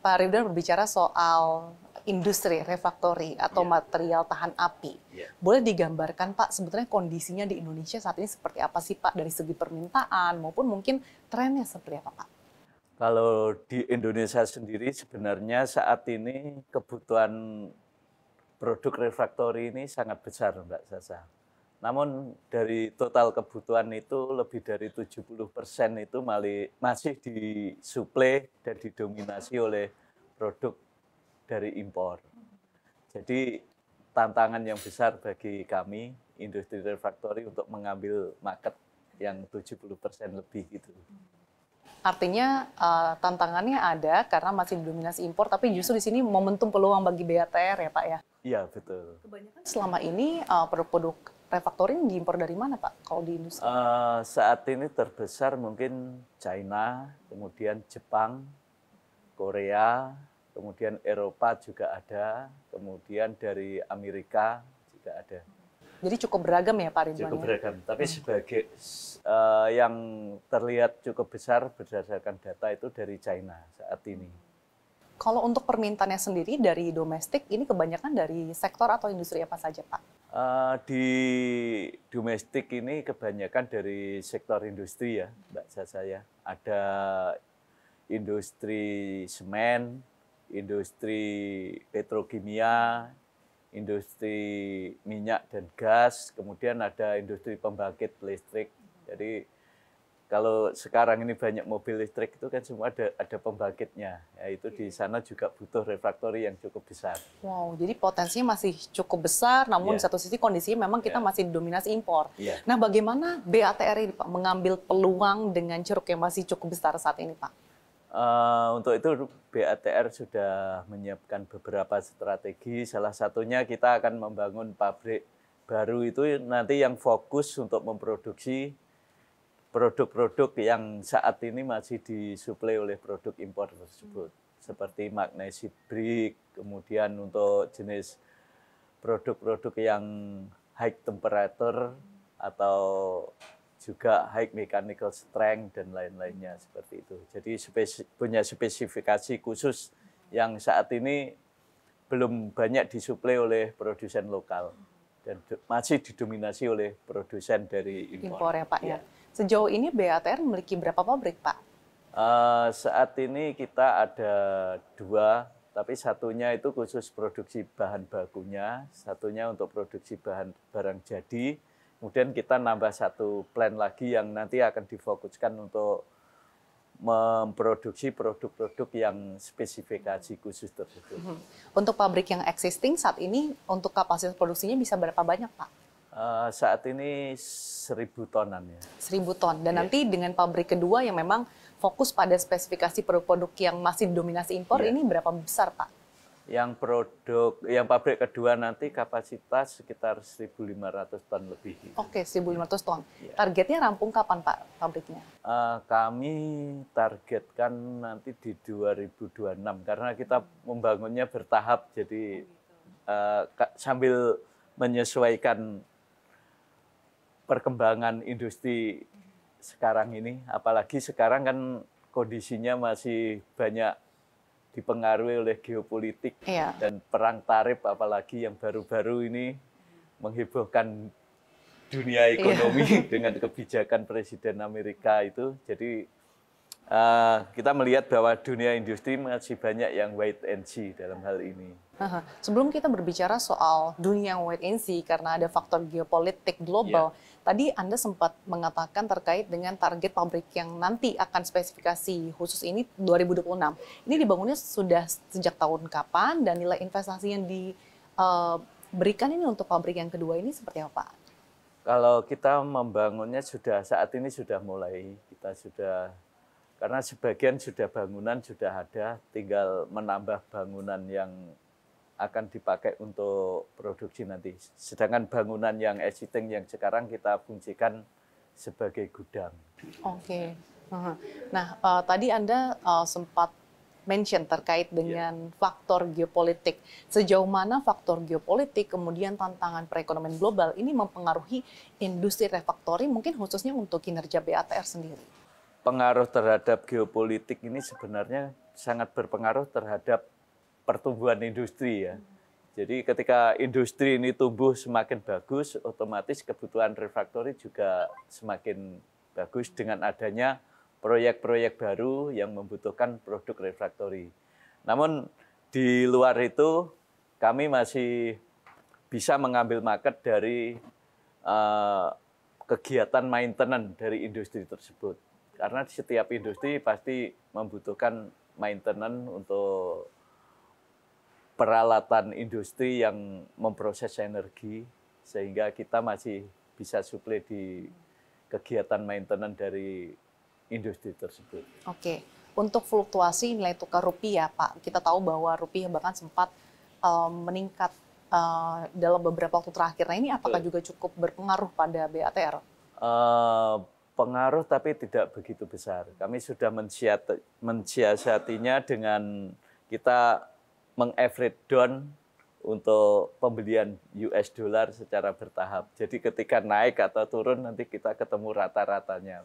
Pak Ridwan berbicara soal industri refraktori atau material tahan api. Boleh digambarkan Pak, sebetulnya kondisinya di Indonesia saat ini seperti apa sih Pak, dari segi permintaan maupun mungkin trennya seperti apa Pak? Kalau di Indonesia sendiri sebenarnya saat ini kebutuhan produk refraktori ini sangat besar Mbak Sasa. Namun dari total kebutuhan itu lebih dari 70% itu masih disuplai dan didominasi oleh produk dari impor. Jadi tantangan yang besar bagi kami industri refraktori untuk mengambil market yang 70% lebih gitu. Artinya tantangannya ada karena masih didominasi impor, tapi justru di sini momentum peluang bagi BATR ya Pak ya? Iya betul. Kebanyakan selama ini produk-produk refraktori diimpor dari mana Pak kalau di industri? Saat ini terbesar mungkin China, kemudian Jepang, Korea, kemudian Eropa juga ada, kemudian dari Amerika juga ada. Jadi cukup beragam ya Pak Ridwan? Cukup beragam, tapi sebagai yang terlihat cukup besar berdasarkan data itu dari China saat ini. Kalau untuk permintaannya sendiri dari domestik, ini kebanyakan dari sektor atau industri apa saja Pak? Di domestik ini kebanyakan dari sektor industri ya, Mbak Sasa ya. Ada industri semen, industri petrokimia, industri minyak dan gas, kemudian ada industri pembangkit listrik. Jadi kalau sekarang ini banyak mobil listrik itu kan semua ada pembangkitnya, yaitu di sana juga butuh refraktori yang cukup besar. Wow, jadi potensinya masih cukup besar, namun di satu sisi kondisinya memang kita masih didominasi impor. Nah, bagaimana BATR ini Pak mengambil peluang dengan ceruk yang masih cukup besar saat ini Pak? Untuk itu BATR sudah menyiapkan beberapa strategi, salah satunya kita akan membangun pabrik baru itu nanti yang fokus untuk memproduksi produk-produk yang saat ini masih disuplai oleh produk impor tersebut. Seperti magnesi brick, kemudian untuk jenis produk-produk yang high temperature atau juga high mechanical strength dan lain-lainnya seperti itu. Jadi punya spesifikasi khusus yang saat ini belum banyak disuplai oleh produsen lokal dan masih didominasi oleh produsen dari impor ya Pak ya. Sejauh ini BATR memiliki berapa pabrik Pak? Saat ini kita ada 2, tapi satunya itu khusus produksi bahan bakunya, satunya untuk produksi barang jadi. Kemudian kita nambah 1 plant lagi yang nanti akan difokuskan untuk memproduksi produk-produk yang spesifikasi khusus tersebut. Untuk pabrik yang existing saat ini, untuk kapasitas produksinya bisa berapa banyak Pak? Saat ini 1.000 tonan ya. 1.000 ton. Dan nanti dengan pabrik kedua yang memang fokus pada spesifikasi produk-produk yang masih dominasi impor, ini berapa besar Pak? Yang pabrik kedua nanti kapasitas sekitar 1.500 ton lebih. Oke, 1.500 ton. Targetnya rampung kapan Pak pabriknya? Kami targetkan nanti di 2026 karena kita membangunnya bertahap, jadi sambil menyesuaikan perkembangan industri sekarang ini, apalagi sekarang kan kondisinya masih banyak dipengaruhi oleh geopolitik dan perang tarif, apalagi yang baru-baru ini menghebohkan dunia ekonomi dengan kebijakan Presiden Amerika itu. Jadi kita melihat bahwa dunia industri masih banyak yang wait and see dalam hal ini. Sebelum kita berbicara soal dunia yang wait and see karena ada faktor geopolitik global, tadi Anda sempat mengatakan terkait dengan target pabrik yang nanti akan spesifikasi khusus ini 2026. Ini dibangunnya sudah sejak tahun kapan dan nilai investasi yang diberikan ini untuk pabrik yang kedua ini seperti apa? Kalau kita membangunnya saat ini sudah mulai, karena sebagian sudah bangunan sudah ada, tinggal menambah bangunan yang akan dipakai untuk produksi nanti. Sedangkan bangunan yang existing yang sekarang kita fungsikan sebagai gudang. Oke. Nah, tadi Anda sempat mention terkait dengan faktor geopolitik. Sejauh mana faktor geopolitik, kemudian tantangan perekonomian global ini mempengaruhi industri refraktori, mungkin khususnya untuk kinerja BATR sendiri? Pengaruh terhadap geopolitik ini sebenarnya sangat berpengaruh terhadap pertumbuhan industri ya. Jadi ketika industri ini tumbuh semakin bagus, otomatis kebutuhan refraktori juga semakin bagus dengan adanya proyek-proyek baru yang membutuhkan produk refraktori. Namun di luar itu kami masih bisa mengambil market dari kegiatan maintenance dari industri tersebut. Karena setiap industri pasti membutuhkan maintenance untuk peralatan industri yang memproses energi, sehingga kita masih bisa suplai di kegiatan maintenance dari industri tersebut. Oke, untuk fluktuasi nilai tukar rupiah, Pak, kita tahu bahwa rupiah bahkan sempat meningkat dalam beberapa waktu terakhir. Nah, ini apakah juga cukup berpengaruh pada BATR? Pengaruh tapi tidak begitu besar. Kami sudah mensiasatinya dengan kita meng-average down untuk pembelian US dollar secara bertahap. Jadi ketika naik atau turun nanti kita ketemu rata-ratanya.